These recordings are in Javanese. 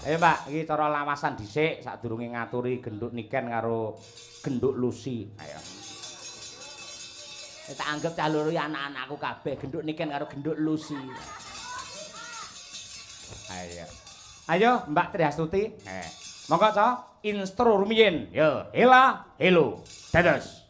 Ayo Mbak, iki cara lawasan dhisik sadurunge ngaturi genduk Niken karo genduk Lucy. Ayo. Tak anggap cah loro ya anak-anakku kabeh, genduk Niken karo genduk Lucy. Ayo. Ayo Mbak Triastuti. Monggo Cok, instru rumiyin. Yo, hela, helo. Dados.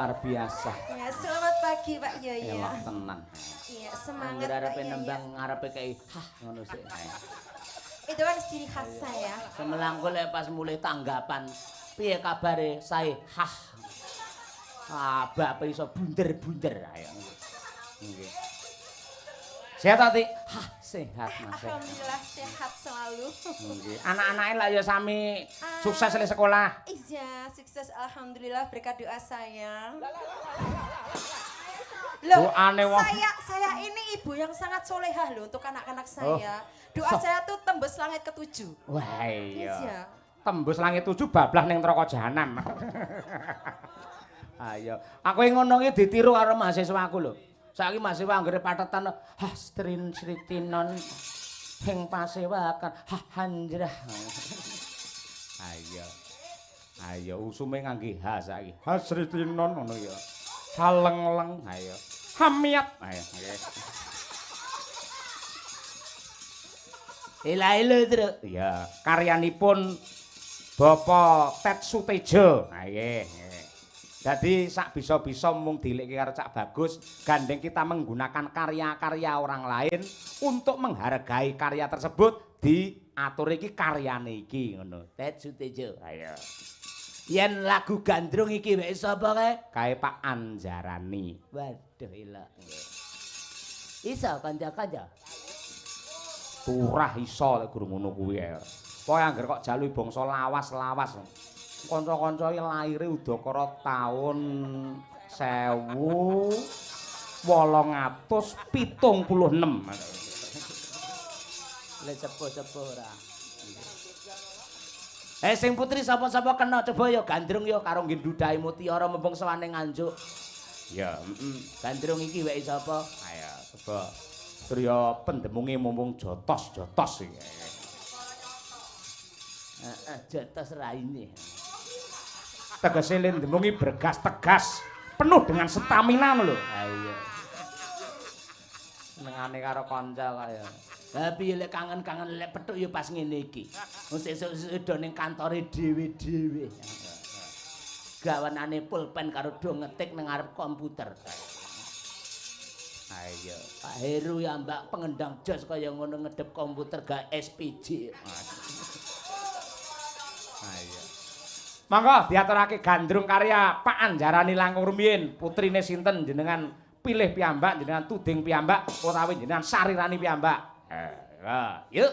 luar biasa. Ya, selamat pagi Pak Yoyo. Elok tenan. Iya, semangat Pak Ngarepe Yoyo. nembang ngarepe kayak hah ngono sih. Itu kan ciri khas saya. Semelangku lek pas mulai tanggapan. Piye kabare? Sae hah. Ah, bapak iso bunder-bunder ayo. Nggih. Sehat ati? Hah, sehat Mas. Alhamdulillah sehat selalu. Nggih. Anak-anake lah ya sami sukses le sekolah. Iya, sukses alhamdulillah berkat doa saya. Doane wong. Saya ini ibu yang sangat solehah loh untuk anak-anak saya. Doa saya tuh tembus langit ketujuh. Wah iya. Iya. Tembus langit 7 bablah ning neraka jahanam. Ayo, aku ngono ki ditiru karo mahasiswaku lho. Saiki mahasiswa anggere patetan hastrin sritinon hing pasewakan hanjrah. Ayo. Ayo usume ngangge ha saiki. Hasritinon ngono ya. Haleng-leng ayo. Hamiat ayo nggih. Ela-ela terus. Ya, karyanipun Bapak Tet Sutejo. Nggih. Jadi sak bisa-bisa mung dileke karo Cak Bagus, gandeng kita menggunakan karya-karya orang lain untuk menghargai karya tersebut diatur iki karyane iki ngono. Tet Sutejo. Ayo. Yen lagu gandrung iki wek sapa kae? Kae Pak Anjarani. Waduh elok nggih. Iso kanca-kanca. Turah iso lek guru ngono kuwi ae. Pokoke angger kok jaluki bangsa lawas-lawas. Kanca-kanca iki laire udakara taun 1876. Lek sepuh-sepuh ora. Sing putri sapa-sapa kena coba ya gandrung ya karo nggih ndudhahi mutiara mumpung sawane nganjuk. Ya, gandrung iki wek sapa? Ayo coba. Triya pendemunge mumpung jotos-jotos iki. Jotos raine. Tegese lendemungi bergas tegas, penuh dengan stamina lho. Ayo. Senengane karo kanca kaya. Lah piye lek kangen-kangen lek petuk ya pas ngene iki. Wong sesuk do ning kantore dhewe-dhewe. Gawanane pulpen karo do ngetik ning ngarep komputer. Ayo, Pak Heru ya Mbak pengendang jos kaya ngono ngedep komputer gak SPJ. Ayo. Monggo diaturake gandrung karya Pak Anjarani langkung rumiyin, putrine sinten jenengan pilih piyambak, jenengan tuding piyambak utawi jenengan sarirani piyambak. Yuk.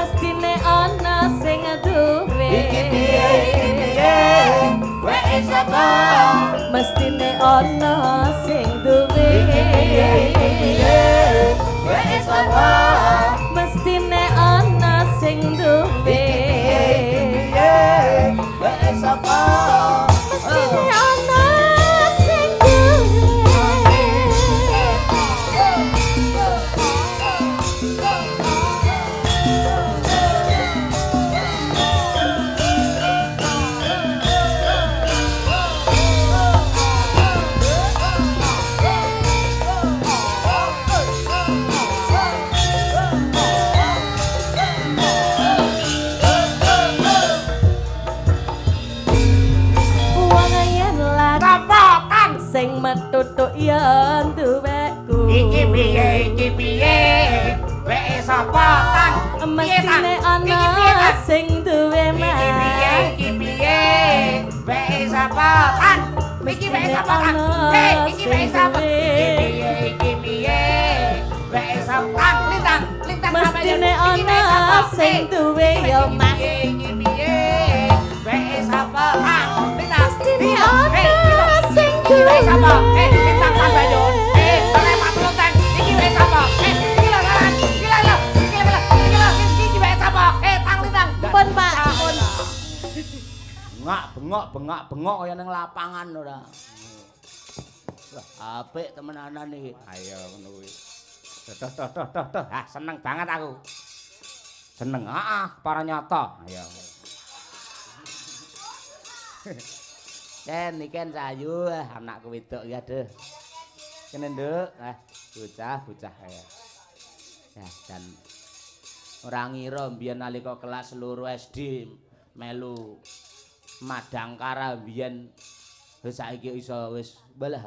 Mestine ana sing duwe wis apa mestine ana sing duwe wis apa mestine ana sing sing metutuk yen duweku Iki piye wek sapa kan mestine ana sing duwe iki piye wek sapa kan Iki wae sapa? Iki wae sapa? Iki piye? Wae sapa? Lintang, lintang sapa ya? Mestine ana sing duwe ya Mas. Iki piye? Wae sapa? Lintang. Mestine ana sing duwe. Wae sapa? Lintang sapa yo? Oleh Pak Lintang. Iki wae sapa? Iki lho kawan. Iki lho. Iki wae sapa? Tang lintang. Pun Pak, pun. Bengok kaya ning lapangan ora. Wah, apik temenanan iki. Ayo ngono kuwi. Toh. Ah, seneng banget aku. Seneng. Para nyata. Ayo. Ken iki sayu anakku wedok iki aduh. Kene nduk, bocah ya. Ya, dan ora ngira mbiyen nalika kelas loro SD melu Madangkara mbiyen wis saiki iso wis balah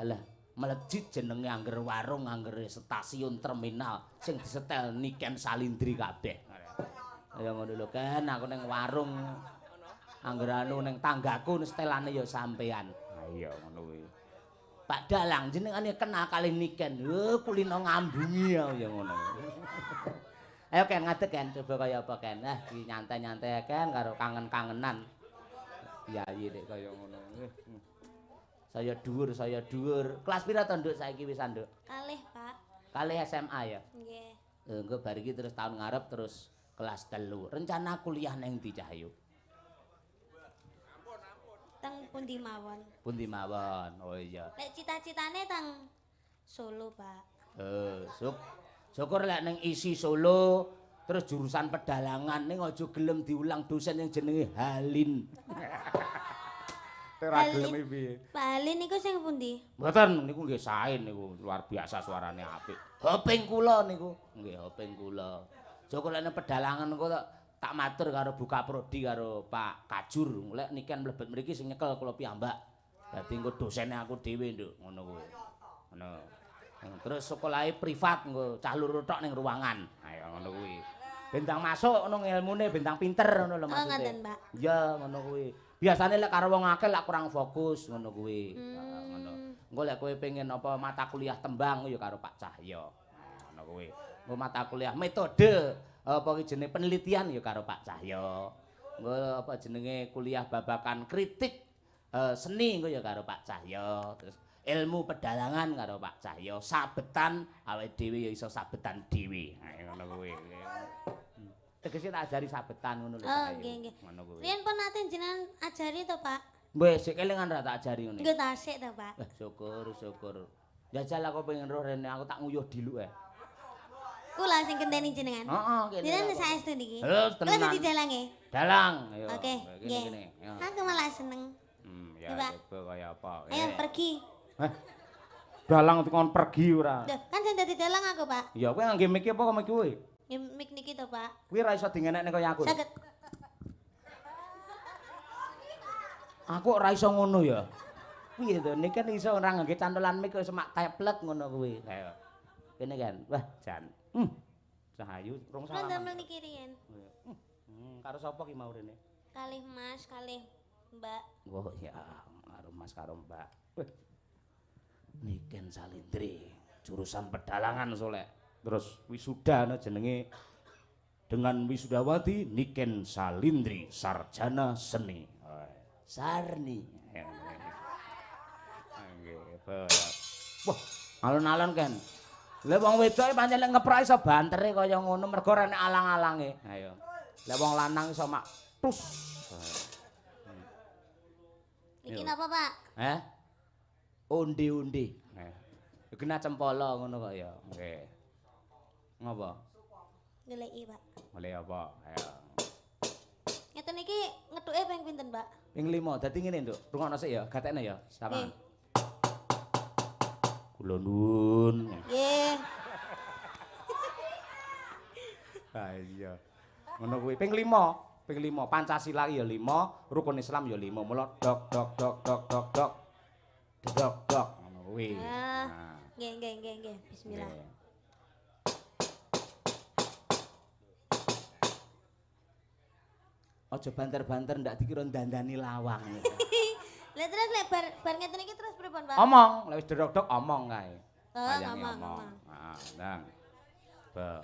melejit jenenge angger warung angger stasiun terminal sing disetel Niken Salindri kabeh. Ya ngono lho kan aku ning warung angger anu ning tanggaku setelane ya sampean. Ha iya ngono kuwi. Pak Dalang jenengane kenal kali Niken. Kulino ngambungi ya ngono. Ayo Ken ngadeg Ken coba kaya apa Ken. Iki nyantai-nyantai Ken karo kangen-kangenan. Yayi nek kaya ngono. Saya dhuwur. Kelas pira to Nduk saiki wis Nduk? Kalih, Pak. Kalih SMA ya. Nggih. Engko bar iki terus tahun ngarep terus kelas 3. Rencana kuliah nang ndi Cahyu? Teng pundi mawon? Pundi mawon. Oh iya. Lek cita-citane teng Solo, Pak. Syukur lek ning isi Solo terus jurusan pedalangan ning aja gelem diulang dosen yang jenenge Halin. Ora gelem piye? Pak Halin niku sing pundi? Mboten niku nggih sae niku luar biasa suarane apik. Hoping kula niku. Nggih hoping kula. Syukur lek ning pedalangan niku tak matur karo buka prodi karo Pak Kajur. Lek niken mlebet mriki sing nyekel kula piyambak. Dadi engko dosene aku dhewe nduk ngono kuwi. Ngono. Terus sekolahe privat engko cah loro tok ning ruangan. Ayo ngono kuwi. Bentang masuk ngono ilmune bentang pinter ngono lho maksudnya. Oh ngoten, Pak. Iya ngono kuwi. Biasane lek karo wong akeh lek kurang fokus ngono kuwi. Ngono. Engko lek kowe pengen apa mata kuliah tembang ya karo Pak Cahyo. Ngono kuwi. Engko mata kuliah metode apa iki jenenge penelitian ya karo Pak Cahyo. Engko apa jenenge kuliah babakan kritik seni engko ya karo Pak Cahyo. Terus ilmu pedalangan karo Pak Cahyo. Sabetan awake dhewe ya iso sabetan dhewe. Ngono kuwi. Tegese tak ajari sabetan ngono lho. Oh, nggih. Ngono kuwi. Riyen pun nate jenengan ajari to, Pak? Wis sik kelingan ra tak ajari ngene. Nggih tasik to, Pak. Syukur. Jajal aku pengen roh rene aku tak nguyuh diluk Kula sing genteni jenengan. Heeh, kene. Jenengan saestu niki. Terus Kula tenan. dadi dalange. Dalang, ayo. Oke, nggih. Kene. Aku malah seneng. Ya Coba. coba kaya apa. Ayo pergi. Dalang tekon pergi ora. Duh, kan sing dadi dalang aku, Pak. Ya kowe ngangge mic apa kok mic kowe? Ya mik niki to, Pak. Kuwi ra iso dingenekne kaya aku. Saged. Aku ora iso ngono ya. Piye to? Nek kan iso ora ngangge cantolan mic kok semak tablet ngono kuwi. Ayo. Kene kan. Wah, jan. Cahayu rong Kula salah. ndamel niki riyen. Karo sapa ki mau rene? Kalih Mas, kalih Mbak. Oh ya, karo Mas karo Mbak. Niken Salindri, jurusan pedalangan solek. Terus wisuda no jenenge dengan wisudawati Niken Salindri, sarjana seni. Sarni. Wah, alon-alon kan. Lah wong wedoke pancen lek ngeprak iso bantere kaya ngono mergo rene alang-alange. Ayo. Lah wong lanang iso mak tus. Iki napa, Pak? Undi-undi. Kena cempala ngono kok ya. Nggih. Ngapa? Ngeleki, Pak. Golek apa? Ayo. Ngeten iki ngethuke ping pinten, Pak? Ping 5. Dadi ngene, Nduk. Rungokno sik ya, gatekne ya. Samaan. Kula nuwun. Nggih. Ha iya. Ngono kuwi ping 5. Ping 5. Pancasila ya 5, rukun Islam ya 5. Mula dok dok dok dok dok dok. Dok dok ngono kuwi. Nggih. Bismillah. Aja banter-banter ndak dikira dandani lawang. Lah terus lek bar ngeten iki terus apa, Pak? Omong, lek wis dodok omong kae. Ngomong. Heeh, ndang. Be.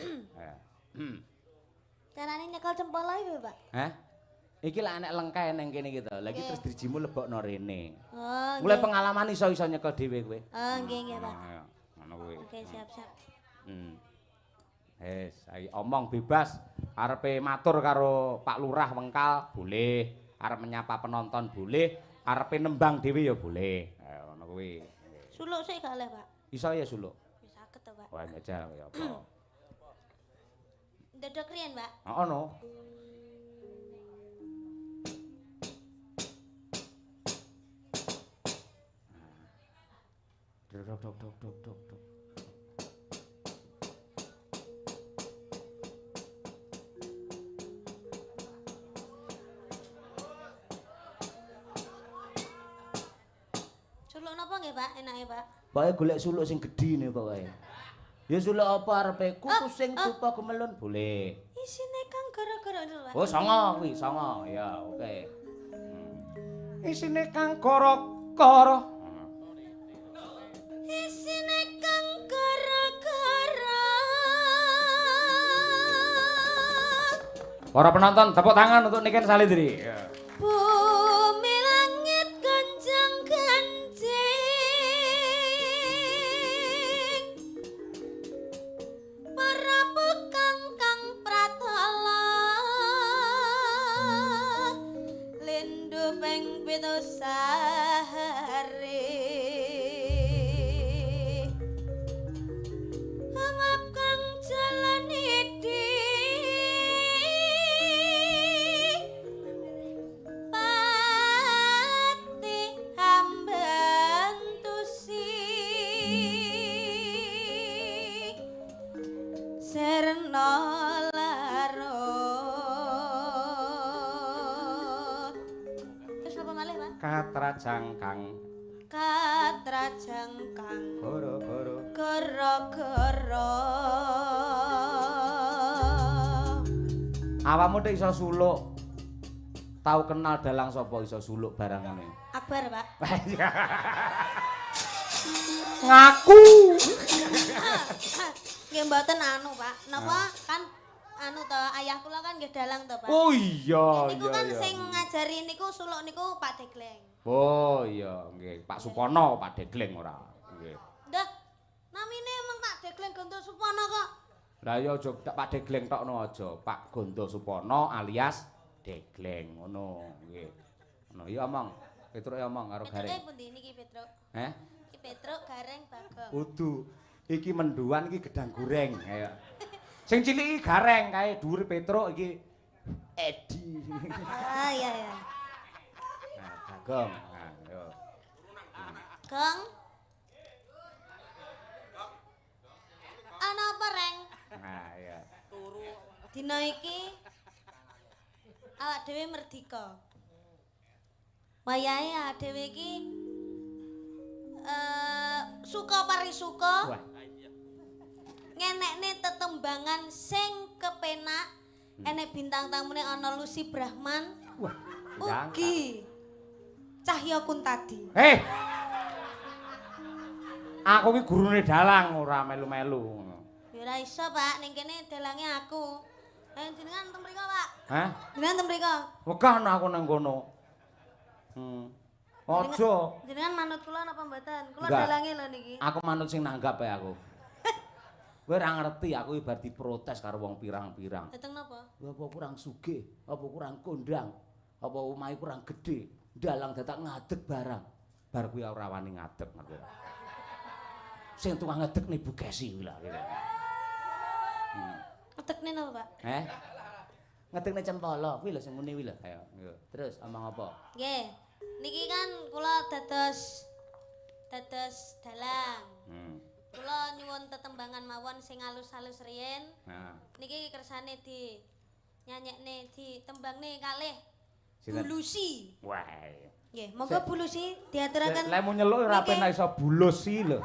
Carane nyekel jempol ae, Pak. Hah? Iki lek anek lengkae ning kene iki to. Lah iki terus drijimu lebokno rene. Oh, Mulai pengalaman iso-iso nyekel dhewe kowe. Oh, nggih, Pak. Ngono kuwi. Oke, siap-siap. Saiki omong bebas. Arepe matur karo Pak Lurah Wengkal boleh, arep menyapa penonton boleh, arepe nembang dhewe ya boleh. Ngono kuwi. Suluk sik gak oleh, Pak. Iso ya suluk. Wis saged to, Pak. Wah, jajal ya apa. Ndodok riyen, Pak. Heeh no. Dok. Suluk napa nggih, Pak? Enake, Pak? Pokoke golek suluk sing gedhi ne pokoke. Ya suluk apa arepe kuku sing tupa gemelun boleh. Isine kang gara-gara itu, Pak. Oh, songo kuwi, songo. Ya, oke. Isine kang kara-kara. Isine kang gara-gara. Para penonton, tepuk tangan untuk Niken Salindri. Bumi langit gonjang ganjing. Para bekang kang pratala. Lindhu ping 7 sahari. Amap kang jalan idi. Pati hambantusi. Serna larut. Terus apa malih, Pak? Katrajangkang Katrajangkang goro-goro. gara-gara. Awakmu nek iso suluk. Tahu kenal dalang sapa iso suluk barang ngene. Akbar, Pak. Ngaku. Nggih mboten anu, Pak. Napa kan anu to, ayah kula kan nggih dalang to, Pak. Oh iya, Niku iya. kan iya. sing ngajari niku suluk niku Pak Degleng. Oh iya, nggih. Pak Supono, Pak Degleng ora. Nggih. Dah, namine emang Pak Degleng Gonto Supono kok. Lah ya aja Pak Degleng tokno aja. Pak Gondo Supono alias Degleng ngono, nggih. Ngono ya omong. Petruk ya omong karo Gareng. Petruke pundi niki Petruk? Heh? Iki Petruk Gareng Bagong. Kudu. Iki menduan iki gedang goreng kaya. Sing cilik iki Gareng kae dhuwur Petruk iki Edi. Ah iya ya. Nah, Bagong. Nah, yo. Gong. Ana apa, Reng? Nah, ya. Dina iki awak dhewe merdika. Wayahe awak dhewe iki suka parisuka. Wah. Ngenekne tetembangan sing kepenak. Enek bintang tamune ana Lucy Brahman. Wah. Ugi Cahya Kuntadi. Aku ki gurune dalang ora melu-melu. Ya ora iso, Pak, ning kene dalange aku. Jenengan teng mriko, Pak. Hah? Jenengan teng mriko. Wegah aku nang kono. Aja. Jenengan manut kula napa mboten? Kula Enggak. dalange lho niki. Aku manut sing nanggap ae aku. Kowe ora ngerti aku ibar diprotes karo wong pirang-pirang. Dateng napa? Apa kurang sugih, apa kurang kondang, apa omahe kurang gedhe, dalang dadak ngadeg barang. Bar kuwi ora wani ngadeg ngerti ora. Sing tukang ngedeg nih Bu Kesi kuwi lho. Ngetekne napa, Pak? Ngedegne cempala kuwi lho sing muni kuwi lho. Ayo, terus omong apa? Nggih. Niki kan kula dados dalang. Kula nyuwun tetembangan mawon sing alus-alus riyen. Nah, Niki kersane di nyanyekne ditembangne kalih Sinten? Bulusi. wah. Nggih, monggo Bulusi diaturaken. Lemu nyeluk ora niki. penak iso bulusi lho.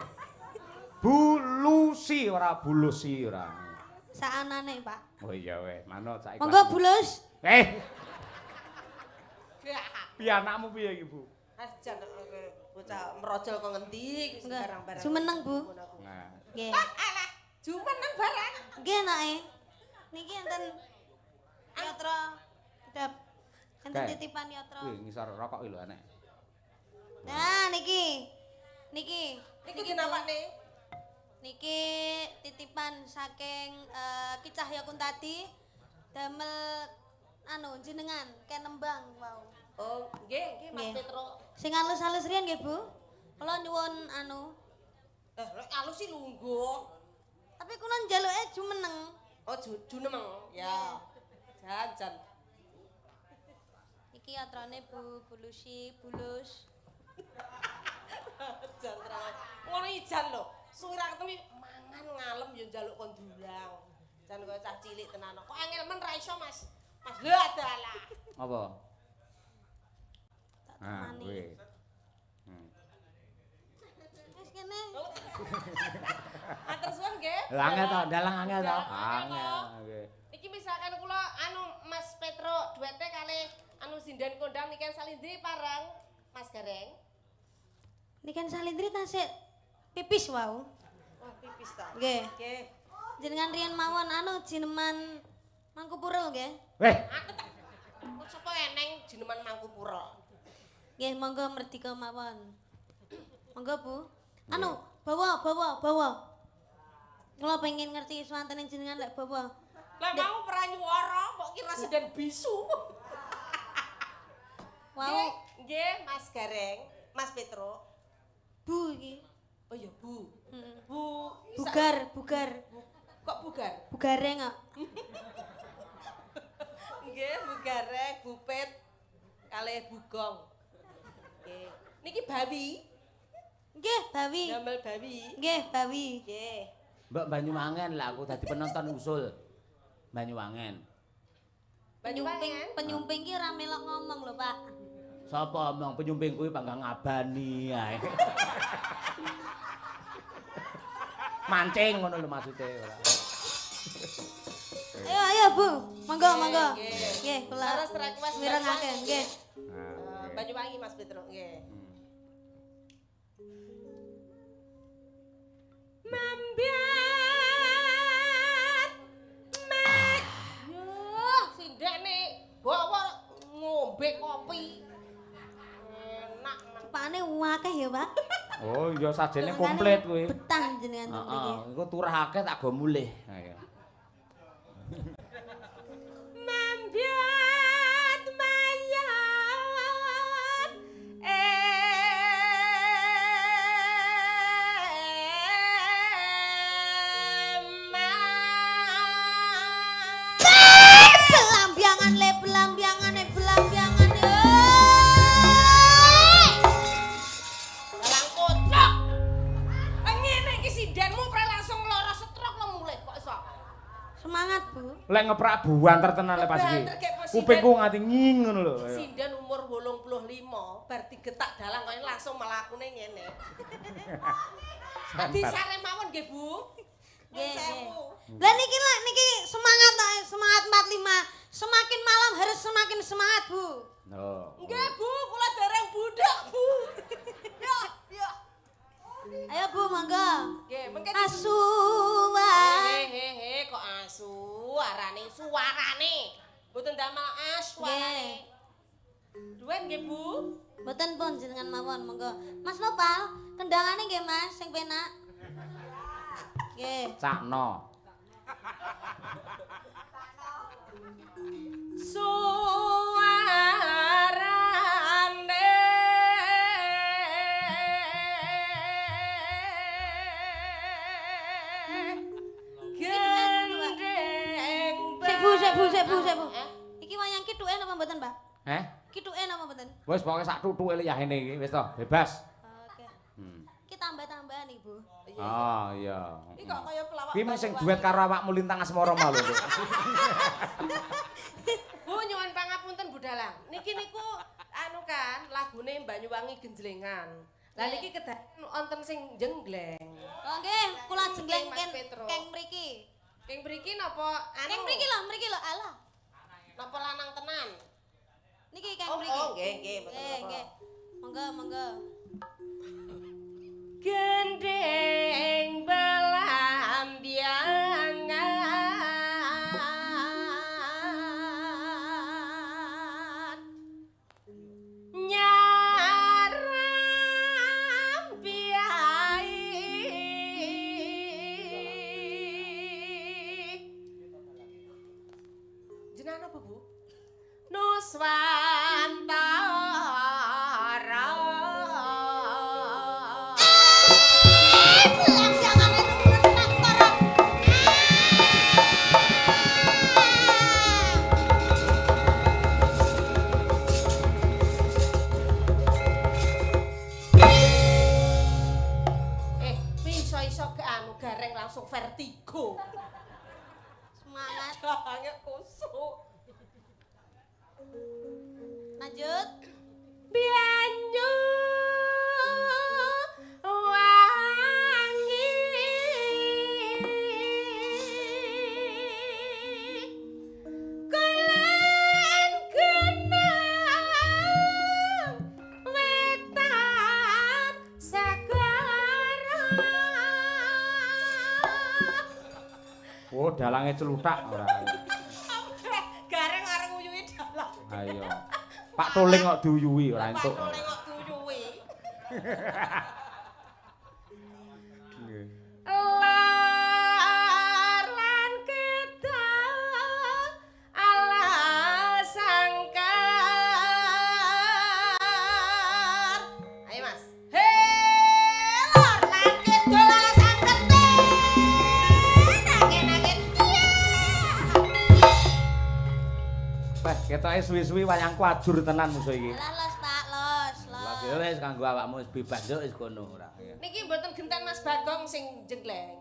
Bulusi ora bulusi ora. Saanane, Pak. Oh iya weh, manut saiki. Monggo Bulus. Piye anakmu piye iki, Bu? Ajan bocah merojol kok ngendi barang-barang. Jumeneng, Bu. Nah. Nggih. Alah, jumeneng barang. Nggih, nake. Niki enten yatra kedap. Enten Kae. titipan yatra. Wih, ngisor rokok iki lho enek. Nah, niki. Niki. Niki kenapa nih? Niki titipan saking Ki Cahya Kuntadi damel anu jenengan kenembang wau. Oh, nggih, Mas Nggih. Petro. Sing halus-halus riyen nggih, Bu. Kula nyuwun anu. Lek alus sih lungguh. Tapi kula njaluke jumeneng. Oh, junemeng. Ya. Jan. Iki yatrane Bu Bulusi Bulus. Jan terang. Ngono ijan lho. Suwira ketemu mangan ngalem yo njaluk kon dulang. Jan koyo cah cilik tenan. Kok angel men ra iso, Mas. Mas lho adalah. Apa? Tak Nah, temani. wih. Wis kene. Matur suwun nggih. Angel to, dalang angel to. Angel. Angel. Nggih. Iki misalkan kula anu Mas Petro duete kali anu sinden kondang niken salindri parang Mas Gareng. Niki kan salindri tasik pipis wau. Oh, pipis ta. Nggih. Nggih. Jenengan riyen mawon anu jineman Mangkupuro nggih. Weh, Aku tak kok sapa eneng jineman Mangkupura. Nggih, monggo merdika mawon. Monggo, Bu. Anu, bawa. Kula pengen ngerti swanten jenengan lek bawa. Lah mau pranyuwara mbok kira sinden bisu. Wau, Nggih, Mas Gareng, Mas Petro. Bu iki. Oh ya, Bu. Heeh. Bu Bugar. kok bugar? Bugareng kok. Nggih, Bu Gareng, Bu Pet kalih Bugong. Nggih. Niki bawi, Nggih, bawi. damel bawi. Nggih, bawi. Nggih. Mbak Banyuwangen lah aku dadi penonton usul. Banyuwangen. Penyumping ki ora melok ngomong lho, Pak. Sapa omong penyumping kuwi panggang ngabani ae. Mancing ngono lho maksude ora. Ayo, Bu. Monggo. Nggih. Nggih, kula Terus request mirengaken, nggih. Nah, Banyuwangi Mas Petro, nggih. Mambiat mek. Yuh, sindene bawa ngombe kopi. Enak men. Cepane akeh ya, Pak. Oh iya sajene komplit kuwi. Betah jenengan mriki. Heeh, iku turah akeh tak go mulih. Ayo. Mambiat mayat Belambiangan. Dalang kocok. Ngene iki sindenmu pre langsung lara stroke lo mulih kok iso. Semangat, Bu. Lek ngeprak buanter tenan lek pas iki. Buanter kayak presiden. Kupingku nganti nging ngono lho. Ayo. Sinden umur 85 bar digetak dalang kaya langsung melakune ngene. Adi sare mawon nggih, Bu. Nggih, Sewu. Lah niki semangat 45. Semakin malam harus semakin semangat, Bu. Oh. Nggih, Bu, kula dereng budhak, Bu. Yo. Ayo, Bu, monggo. Nggih, mengke Asuhan. Hehehe, kok asu suarane. Mboten damel suarane. Duwen nggih, Bu? Mboten pun jenengan mawon, monggo. Mas Nopal, kendangane nggih, Mas, sing penak. Nggih. Cakno. Suarane gendeng. Sik, Bu. Iki wayang kituke napa mboten, Pak? Kituke napa mboten? Wis pokoke sak tutuke liyane iki wis to, bebas. Oke. Hmm. Iki tambah-tambahan, Ibu. Oh iya. Iki kok kaya pelawak. Ki mung sing duet karo awakmu Lintang Asmara mau lho. Nduk. Bu nyuwun pangapunten Bu Dalang. Niki niku anu kan lagune Banyuwangi Genjlengan. Lah niki kedaden wonten sing jenggleng. Oh nggih, kula jengleng Mas Petro. keng mriki. Keng mriki napa anu? Keng mriki lho, alah. Napa lanang tenan? Niki keng Oh, mriki. oh nggih, mboten Nggih, apa. nggih. Monggo, monggo. Gendeng belambiangan nyaram biai jenengan apa Bu? Nuswantara iso ke anu gareng langsung vertigo. Semangat. Dahange kusuk. Lanjut. Bianyu wangi kulan kenang wetan sagara. Oh, dalange celuthak ora. Gareng areng nguyuhi dalang. Ayo. Pak Tuling kok diuyuhi ora entuk. Pak Tuling kok diuyuhi. Lar lan kedal ala sangkar. Ayo Mas. Hei lar lan kedal ala sangkar. Nake-nake Wes ketoke suwi-suwi wayangku ajur tenan musuh iki. Lah los, Pak, los. Lah wis kanggo awakmu wis bebas yo wis kono ora. Niki mboten genten Mas Bagong sing jenggleng.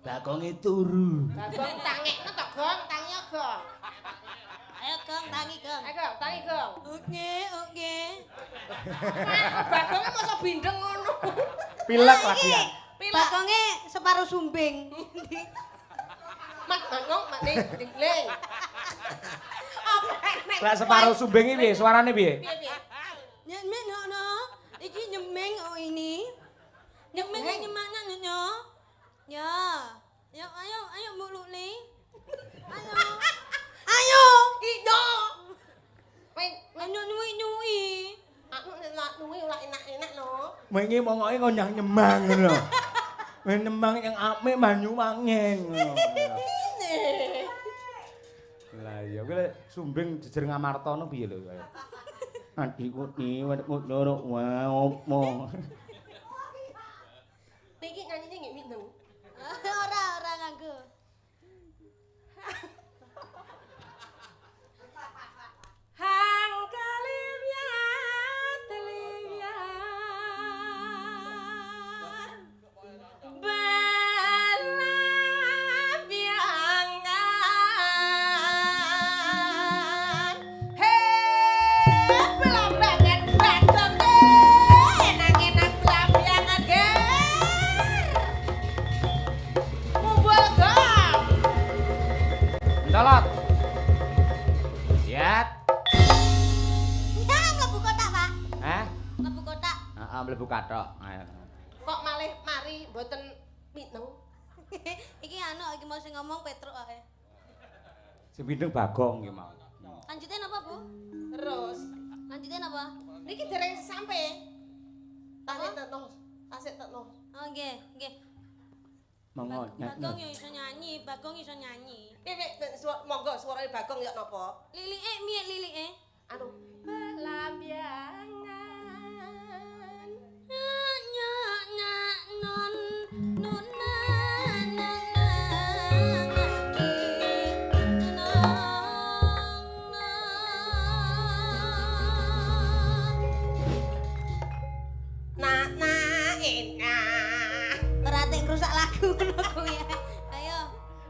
Bagonge turu. Bagong tangekno to, Gong, tangi Gong. Ayo, Gong, tangi, Gong. Ayo Gong, tangi Gong. Oke, oke. Bagongnya masa bindeng ngono. Pilek lagi ya. Bagonge separuh sumbing. Mas Bagong mak ning jenggleng. Lah separuh sumbing iki piye? Suarane piye? Piye-piye? Nyemeng no. Iki nyemeng oh ini. Nyemeng nyemana nyo. Ya. Ya ayo muluk nih. Ayo. Ayo. Ido. Main Ayo nyui. aku nek nuwi ora enak-enak no. Wingi mongoke konyang nyemang ngono. Wis nyemang yang apik Banyuwangen ngono. Lah iya kuwi sumbing jejer Ngamartana piye lho kaya. Adikku ni ngono wae opo. Niki nyanyine nggih mindeng. Ora nganggo. Hang kalivya belambiangan. Hei belambangan Bagong enak-enak belambiangan ger. Mumbul Gong. Ndolot. Lihat. Ya mlebu kotak, Pak. Hah? Mlebu kotak. Heeh, mlebu kathok. Ayo. Kok malih mari mboten miteng? Iki iki mau sing ngomong Petruk ae. Sing pindeng Bagong iki mau. Lanjutin apa, Bu? Terus Lanjutin apa? niki dereng sampe. Tasik tetno. Tasik tetno. Oh, nggih. Monggo. Bagong yo iso nyanyi, Bagong iso nyanyi. Piye monggo suarane Bagong ya napa? Lilike miye lilike? Anu belambiangan. Non Berarti ngrusak lagu ngono kuwi. Ayo.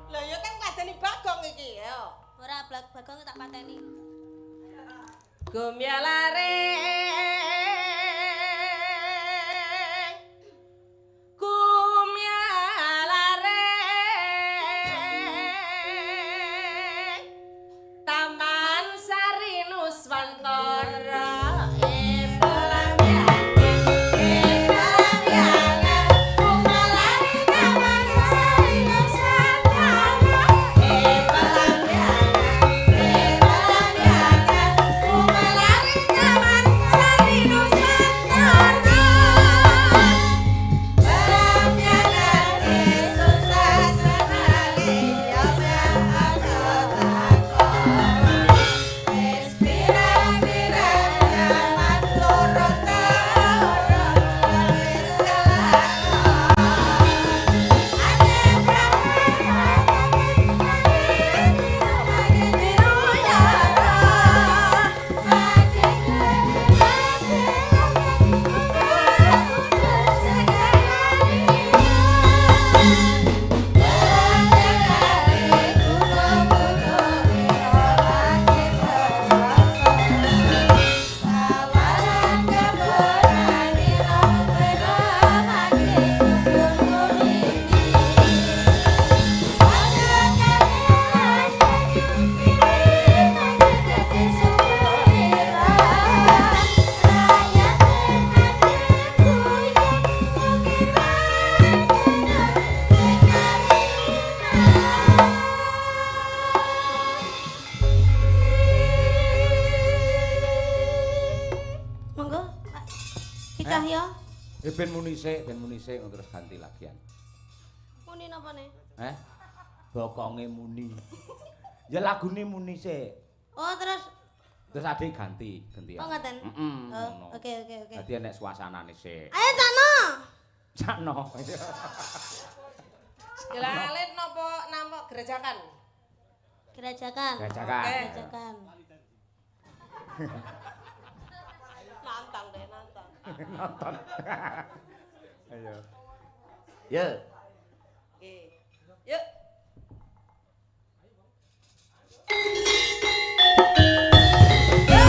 Lah ya kan ngladeni Bagong iki ya. Ora Bagong tak pateni. Gumyalare Taman Sari Nuswantara ben muni sik terus ganti lagian. Muni napa ne? Bokonge muni. Ya lagune muni sik. Oh, terus adik gantian. Oh, ngoten. Ngono. Oke. Dadi enek suasanane sik. Ayo Cakno. Jelalit napa nampak gerajakan? Gerajakan. Gerajakan. Nantang. Nonton. Ayo. Ya. Oke. Yuk. Ayo.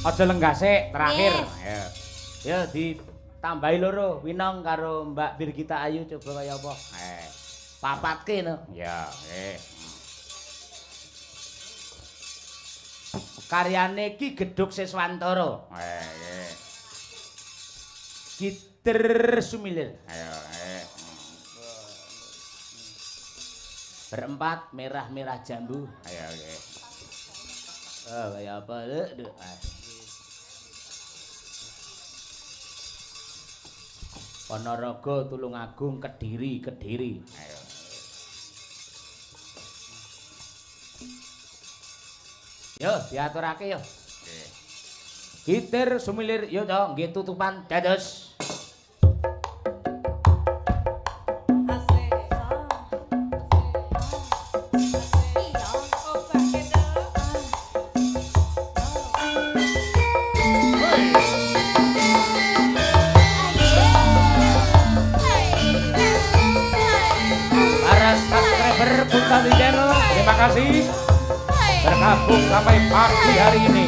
Aja lenggase terakhir. Yes. Ya ditambahi loro Winong karo Mbak Birgita Ayu coba kaya apa? Papatke no. Ya, Karyane Ki Gedhuk Siswantara. Gitir Sumilir. Ayo, berempat merah-merah jambu. Ayo, kayak apa? Ponorogo, Tulungagung, Kediri. Ayo. Yo, diaturake yo. Gitir Sumilir yo to, nggih tutupan dados. Para subscriber Kultali Channel, terima kasih bergabung sampai pagi hari ini.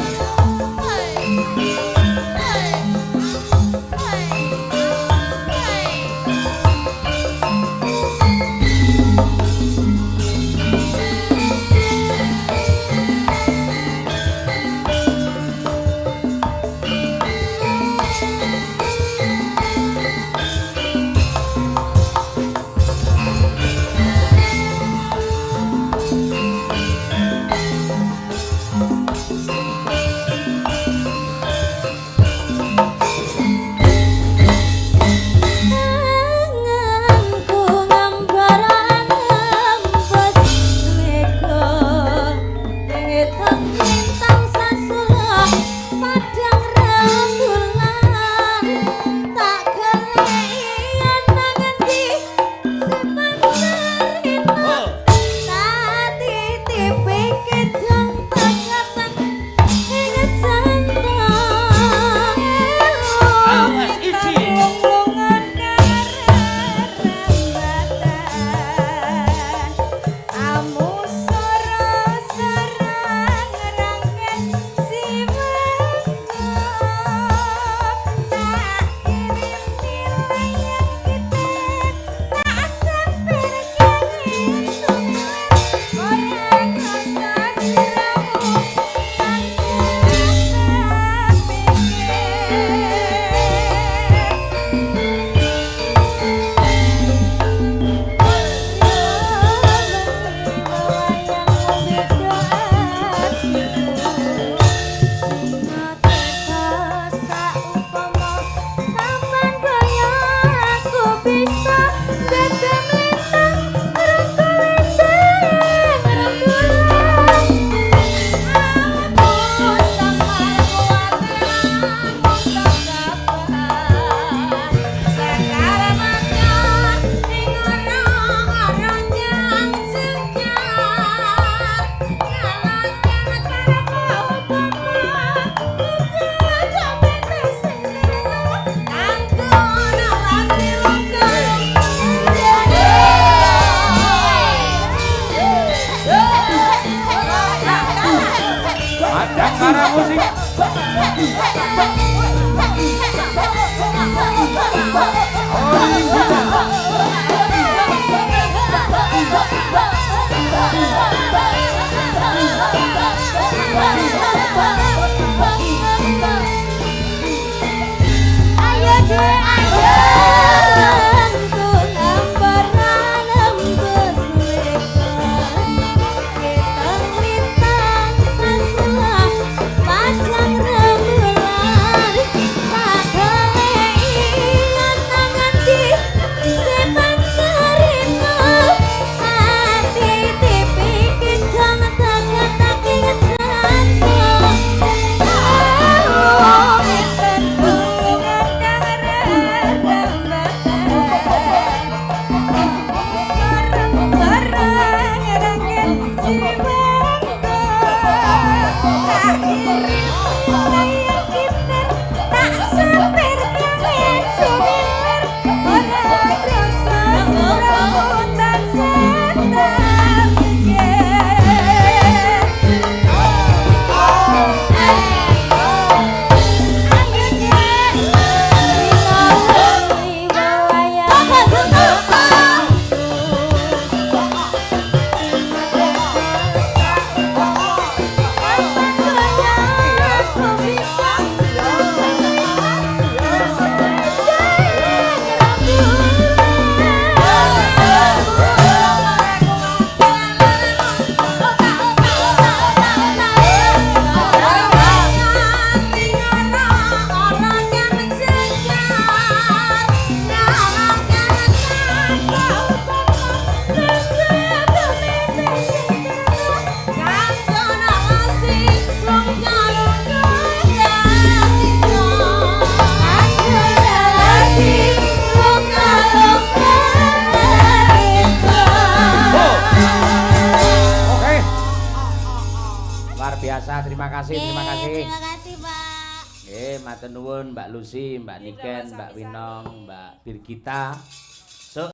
biasa. Terima kasih, terima kasih. Terima kasih, Pak. Nggih, matur nuwun Mbak Lucy, Mbak Niken, Mbak Winong, Mbak Birgita.